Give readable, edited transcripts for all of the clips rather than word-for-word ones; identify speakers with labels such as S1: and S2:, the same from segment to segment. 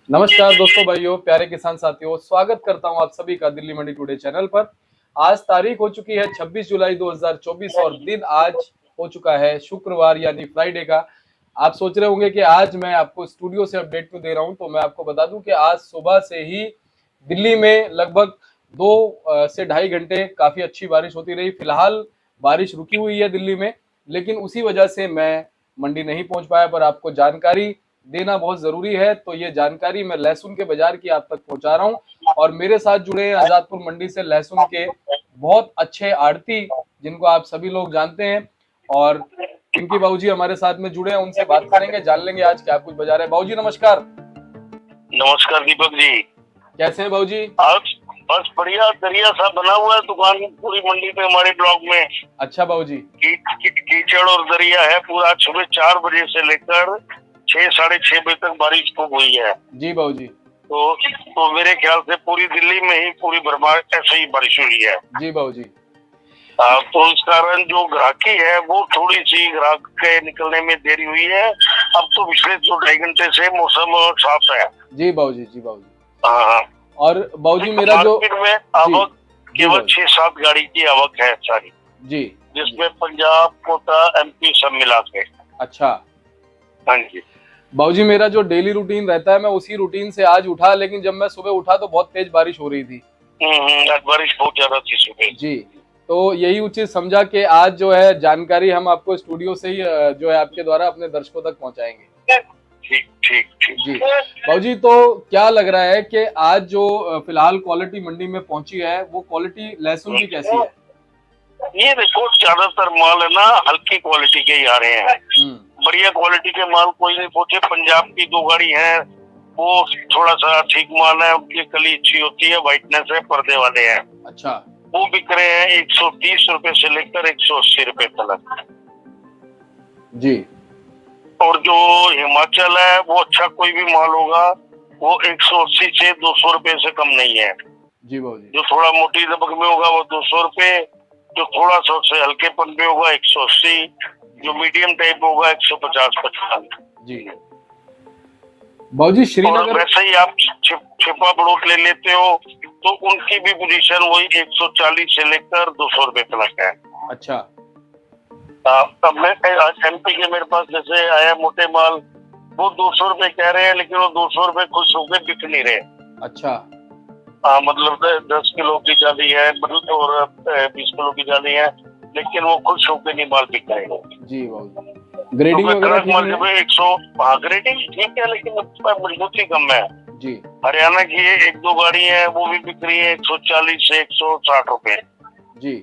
S1: नमस्कार दोस्तों, भाइयों, प्यारे किसान साथियों, स्वागत करता हूं आप सभी का दिल्ली मंडी टुडे चैनल पर। आज तारीख हो चुकी है 26 जुलाई 2024 और दिन आज हो चुका है शुक्रवार यानी फ्राइडे का। आप सोच रहे होंगे कि आज मैं आपको स्टूडियो से अपडेट क्यों दे रहा हूं, तो मैं आपको बता दूं कि आज सुबह से ही दिल्ली में लगभग 2 से ढाई घंटे काफी अच्छी बारिश होती रही। फिलहाल बारिश रुकी हुई है दिल्ली में, लेकिन उसी वजह से मैं मंडी नहीं पहुंच पाया, पर आपको जानकारी देना बहुत जरूरी है। तो ये जानकारी मैं लहसुन के बाजार की आप तक पहुंचा रहा हूं और मेरे साथ जुड़े हैं आजादपुर मंडी से लहसुन के बहुत अच्छे आड़ती, जिनको आप सभी लोग जानते हैं, और पिंकी बाबूजी हमारे साथ में जुड़े हैं। उनसे बात करेंगे, जान लेंगे आज क्या कुछ बाजार है। बाबूजी नमस्कार।
S2: नमस्कार दीपक जी।
S1: कैसे हैं बाबूजी?
S2: आज बस बढ़िया, दरिया सा बना हुआ है दुकान पूरी मंडी पे हमारे ब्लॉक में।
S1: अच्छा बाबूजी।
S2: कीचड़ और दरिया है पूरा। सुबह 4 बजे से लेकर 6 साढ़े 6 बजे तक बारिश खूब हुई है।
S1: जी बाबूजी।
S2: तो मेरे ख्याल से पूरी दिल्ली में ही पूरी भरमार ऐसे ही बारिश हुई है।
S1: जी बाबूजी।
S2: तो इस कारण जो ग्राहकी है वो थोड़ी सी ग्राहक के निकलने में देरी हुई है। अब तो पिछले 2-2.5 घंटे से मौसम साफ है।
S1: जी बाबूजी। जी बाबूजी।
S2: हाँ।
S1: और बाबूजी मेरा जो
S2: मार्केट में आवक केवल 6-7 गाड़ी की आवक है सारी
S1: जी,
S2: जिसमें पंजाब, कोटा, एमपी सब मिला के।
S1: अच्छा।
S2: हाँ जी
S1: बाबूजी मेरा जो डेली रूटीन रहता है, मैं उसी रूटीन से आज उठा, लेकिन जब मैं सुबह उठा तो बहुत तेज बारिश हो रही थी।
S2: आज बारिश बहुत ज्यादा थी सुबह
S1: जी। तो यही उचित समझा कि आज जो है जानकारी हम आपको स्टूडियो से ही जो है आपके द्वारा अपने दर्शकों तक पहुंचाएंगे।
S2: ठीक ठीक ठीक
S1: जी बाबूजी, तो क्या लग रहा है कि आज जो फिलहाल क्वालिटी मंडी में पहुंची है, वो क्वालिटी लहसुन की कैसी है?
S2: ये देखो, ज्यादातर माल है ना हल्की क्वालिटी के ही आ रहे हैं। बढ़िया क्वालिटी के माल कोई नहीं पहुंचे। पंजाब की 2 गाड़ी है, वो थोड़ा सा ठीक माल है, उनकी कली अच्छी होती है, व्हाइटनेस है, पर्दे वाले हैं।
S1: अच्छा।
S2: वो बिक रहे हैं 130 रुपए से लेकर 180 रुपए तक।
S1: जी।
S2: और जो हिमाचल है वो अच्छा कोई भी माल होगा वो 180 से 200 रुपए से कम नहीं है।
S1: जी बाबूजी।
S2: जो थोड़ा मोटी दबक में होगा वो 200 रुपए, जो थोड़ा सा से हल्केपन पे होगा 180, जो मीडियम टाइप होगा 150-55।
S1: जी बाबूजी, श्रीनगर
S2: वैसे ही आप छिपा बड़ोट ले लेते हो तो उनकी भी पोजीशन वही 140 से लेकर 200 रुपए तक है।
S1: अच्छा।
S2: अब मैं एमपी के मेरे पास जैसे आया मोटे माल, वो 200 रुपए कह रहे हैं, लेकिन वो 200 रुपए खुश होकर बिक नहीं रहे।
S1: अच्छा।
S2: मतलब 10 किलो की जाली है और 20 किलो की जाली है, लेकिन वो खुश होकर नहीं माल बिक रहे हैं।
S1: जी बाबूजी। ग्रेडिंग वगैरह ठीक है?
S2: 100 ग्रेडिंग ठीक है, लेकिन मजबूती कम है।
S1: जी।
S2: हरियाणा की 1-2 गाड़ी है, वो भी बिक रही है 140 से 160 रुपए।
S1: जी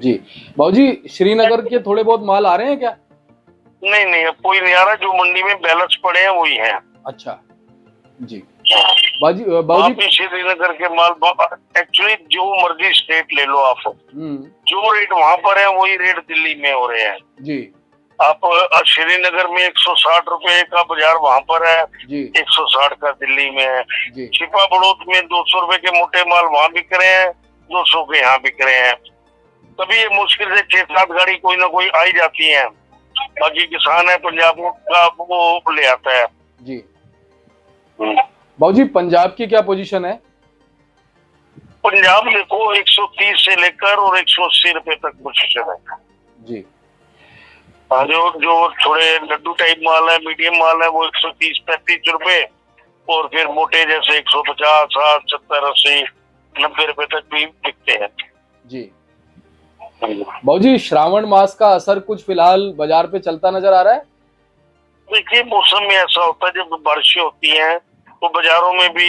S1: जी बाबूजी, श्रीनगर के थोड़े बहुत माल आ रहे हैं क्या?
S2: नहीं नहीं, अब कोई नहीं आ रहा। जो मंडी में बैलेंस पड़े हैं वही है।
S1: अच्छा। जी बाबूजी
S2: श्रीनगर के माल एक्चुअली जो मर्जी स्टेट ले लो आप, जो रेट वहाँ पर है वही रेट दिल्ली में हो रहे हैं।
S1: जी।
S2: आप श्रीनगर में 160 रुपए का बाजार वहाँ पर है
S1: जी,
S2: 160 का दिल्ली में है।
S1: जी।
S2: छिपा बड़ोत में 200 रुपए के मोटे माल वहाँ बिक रहे हैं, 200 के यहाँ बिक रहे हैं। तभी ये मुश्किल से 6-7 गाड़ी कोई ना कोई आई जाती है। बाकी किसान है पंजाब का, वो ले आता है।
S1: जी बाबूजी, पंजाब की क्या पोजीशन है?
S2: पंजाब देखो 130 से लेकर और 180 रुपए तक पोजीशन है। जी। जो थोड़े लड्डू टाइप माल है, मीडियम माल है, वो 130-35 रुपए, और फिर मोटे जैसे 150, 60, 70, 80, 90 रुपए तक भी बिकते हैं।
S1: जी बाबूजी, श्रावण मास का असर कुछ फिलहाल बाजार पे चलता नजर आ रहा है?
S2: देखिए, मौसम में ऐसा होता है जब बारिशें होती हैं तो बाजारों में भी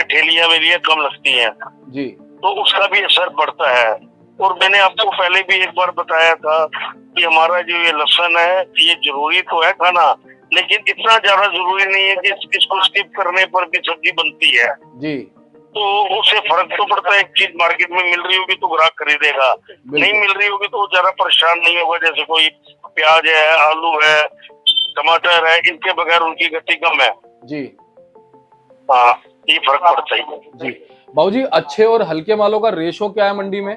S2: ठेलियां वेलियां कम लगती हैं। जी। तो उसका भी असर पड़ता है। और मैंने आपको पहले भी एक बार बताया था कि हमारा जो ये लहसुन है, ये जरूरी तो है खाना, लेकिन इतना ज्यादा जरूरी नहीं है कि इसको स्किप करने पर भी सब्जी बनती है। जी। तो उससे फर्क तो पड़ता है। एक चीज मार्केट में मिल रही होगी तो ग्राहक खरीदेगा, नहीं मिल रही होगी तो ज्यादा परेशान नहीं होगा। जैसे कोई प्याज है, आलू है, टमाटर है, इनके बगैर उनकी गति कम है। जी। हाँ, ये फर्क पड़ता है। जी
S1: बाबूजी, अच्छे और हल्के मालों का रेशो क्या है मंडी में?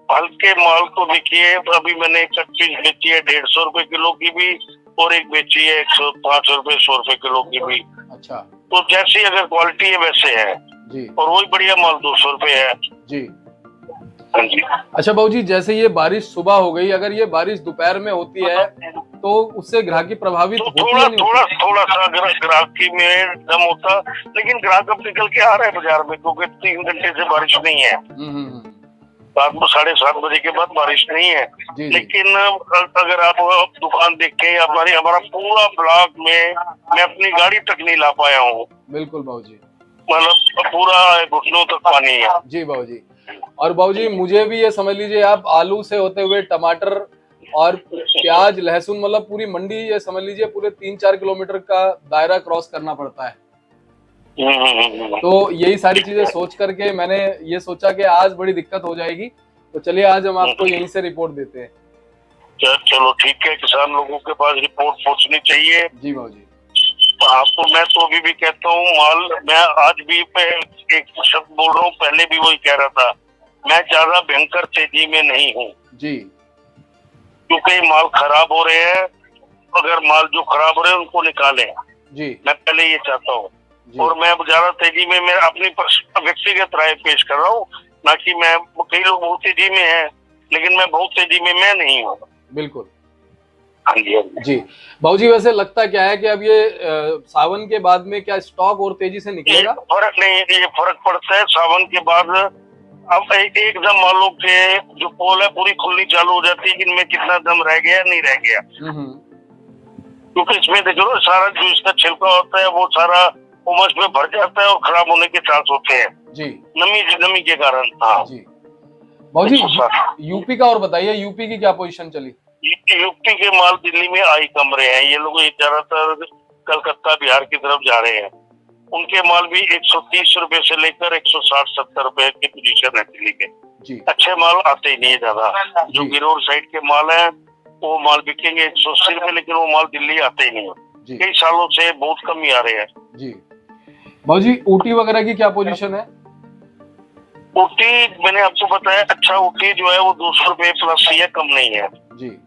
S2: हल्के माल तो देखिए, अभी मैंने 31 बेची है 150 रुपए किलो की भी, और एक बेची है 105 रुपए 100 रुपए किलो की भी।
S1: अच्छा।
S2: तो जैसी अगर क्वालिटी है वैसे है
S1: जी।
S2: और वही बढ़िया माल 200 रुपए है
S1: जी।
S2: हाँ जी।
S1: अच्छा बाबू जी, जैसे ये बारिश सुबह हो गई, अगर ये बारिश दोपहर में होती है तो उससे ग्राहकी प्रभावित
S2: तो
S1: होती है नहीं होती?
S2: थोड़ा सा ग्राहकी में दम होता, लेकिन ग्राहक अब निकल के आ रहे हैं बाजार में क्योंकि 3 घंटे से बारिश नहीं है। रात को 7:30 बजे के बाद बारिश नहीं है।
S1: जी।
S2: लेकिन अगर आप दुकान देख के हमारा पूरा ब्लॉक में मैं अपनी गाड़ी तक नहीं ला पाया हूँ।
S1: बिल्कुल बाबू जी,
S2: मतलब पूरा घुटनों तक पानी है।
S1: जी बाबू जी। और बाबू जी मुझे भी ये समझ लीजिए, आप आलू से होते हुए टमाटर और प्याज लहसुन, मतलब पूरी मंडी ये समझ लीजिए पूरे 3-4 किलोमीटर का दायरा क्रॉस करना पड़ता है। तो यही सारी चीजें सोच करके मैंने ये सोचा कि आज बड़ी दिक्कत हो जाएगी, तो चलिए आज हम आपको यहीं से रिपोर्ट देते हैं।
S2: चलो ठीक है, किसान लोगों के पास रिपोर्ट पहुंचनी चाहिए।
S1: जी बाबू जी।
S2: आपको मैं तो अभी भी कहता हूँ माल, मैं आज भी एक शब्द बोल रहा हूँ, पहले भी वही कह रहा था, मैं ज्यादा भयंकर तेजी में नहीं हूँ
S1: जी,
S2: क्योंकि माल खराब हो रहे हैं। अगर माल जो खराब हो रहे हैं उनको निकालें
S1: जी,
S2: मैं पहले ये चाहता हूँ। और मैं ज्यादा तेजी में, मैं अपनी व्यक्तिगत राय पेश कर रहा हूँ, ना कि मैं, कई लोग बहुत तेजी में हैं लेकिन मैं बहुत तेजी में मैं नहीं हूँ।
S1: बिल्कुल।
S2: हाँ जी
S1: जी बाबू जी, वैसे लगता क्या है कि अब ये सावन के बाद में क्या स्टॉक और तेजी से निकलेगा?
S2: फर्क नहीं, ये फर्क पड़ता है सावन के बाद। अब एकदम मान लो कि जो पोल है पूरी खुलनी चालू हो जाती है कि इनमें कितना दम रह गया नहीं रह गया, क्योंकि इसमें देखो सारा जो इसका छिलका होता है वो सारा उमस में भर जाता है और खराब होने के चांस होते हैं
S1: जी,
S2: नमी के कारण। हाँ
S1: जी बाबू जी, यूपी का और बताइए, यूपी की क्या पोजीशन चली?
S2: यूपी के माल दिल्ली में आई कम रहे हैं, ये लोग ज्यादातर कलकत्ता बिहार की तरफ जा रहे हैं। उनके माल भी 130 रुपए से लेकर 160-170 रुपए की पोजीशन है दिल्ली के।
S1: जी।
S2: अच्छे माल आते ही नहीं है ज्यादा, जो गिरोर साइड के माल है वो माल बिकेंगे 180 रुपए, लेकिन वो माल दिल्ली आते ही नहीं है। कई सालों से बहुत कम ही आ रहे हैं। जी
S1: बाबू जी, ऊटी वगैरह की क्या पोजीशन है?
S2: ऊटी मैंने आपको बताया, अच्छा ऊटी जो है वो 200 रुपए प्लस ही है, कम नहीं है।
S1: जी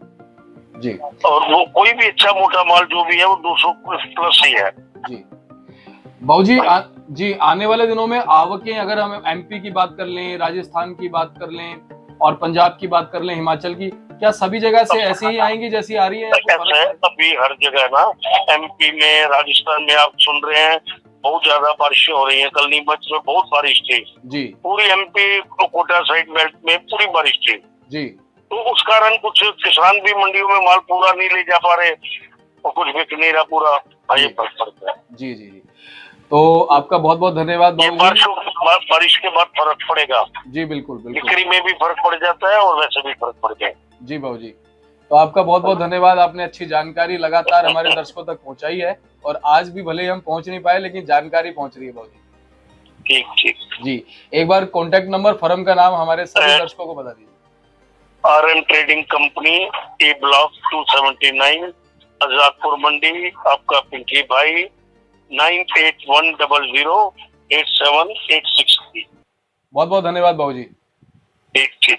S1: जी।
S2: और वो कोई भी अच्छा मोटा माल जो भी है वो 200 प्लस ही है।
S1: जी बाबू जी, जी आने वाले दिनों में आवकें, अगर हम एमपी की बात कर लें, राजस्थान की बात कर लें और पंजाब की बात कर लें, हिमाचल की, क्या सभी जगह से ऐसी ही आएंगी जैसी आ रही है?
S2: अभी हर जगह ना, एमपी में, राजस्थान में आप सुन रहे हैं बहुत ज्यादा बारिशें हो रही है। कल नीमच में बहुत बारिश थी
S1: जी,
S2: पूरी एमपी कोटा साइड बेल्ट में पूरी बारिश थी
S1: जी।
S2: तो उस कारण कुछ किसान भी मंडियों में माल पूरा नहीं ले जा पा रहे और कुछ बिक नहीं रहा पूरा। ये फर्क पड़ता है।
S1: जी जी जी। तो आपका बहुत बहुत धन्यवाद
S2: बारिश के बाद फर्क पड़ेगा।
S1: जी बिल्कुल बिल्कुल,
S2: बिक्री में भी फर्क पड़ जाता है और वैसे भी फर्क पड़ जाए।
S1: जी बाबू जी, तो आपका बहुत बहुत धन्यवाद, आपने अच्छी जानकारी लगातार हमारे दर्शकों तक पहुंचाई है और आज भी भले हम पहुंच नहीं पाए लेकिन जानकारी पहुंच रही है बाबू जी।
S2: ठीक ठीक
S1: जी, एक बार कॉन्टेक्ट नंबर, फर्म का नाम हमारे सभी दर्शकों को बता दीजिए।
S2: RM ट्रेडिंग कंपनी, ए ब्लॉक 279, आजादपुर मंडी। आपका पिंकी भाई 9810087863।
S1: बहुत बहुत धन्यवाद बाबू जी।
S2: ठीक।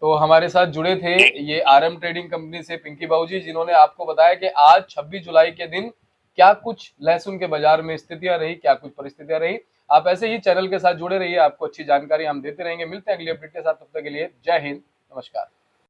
S1: तो हमारे साथ जुड़े थे ये RM ट्रेडिंग कंपनी से पिंकी बाबू जी, जिन्होंने आपको बताया कि आज 26 जुलाई के दिन क्या कुछ लहसुन के बाजार में स्थितियां रही, क्या कुछ परिस्थितियां रही। आप ऐसे ही चैनल के साथ जुड़े रहिए, आपको अच्छी जानकारी हम देते रहेंगे। मिलते हैं अगली अपडेट के साथ, तब तक के लिए जय हिंद, नमस्कार।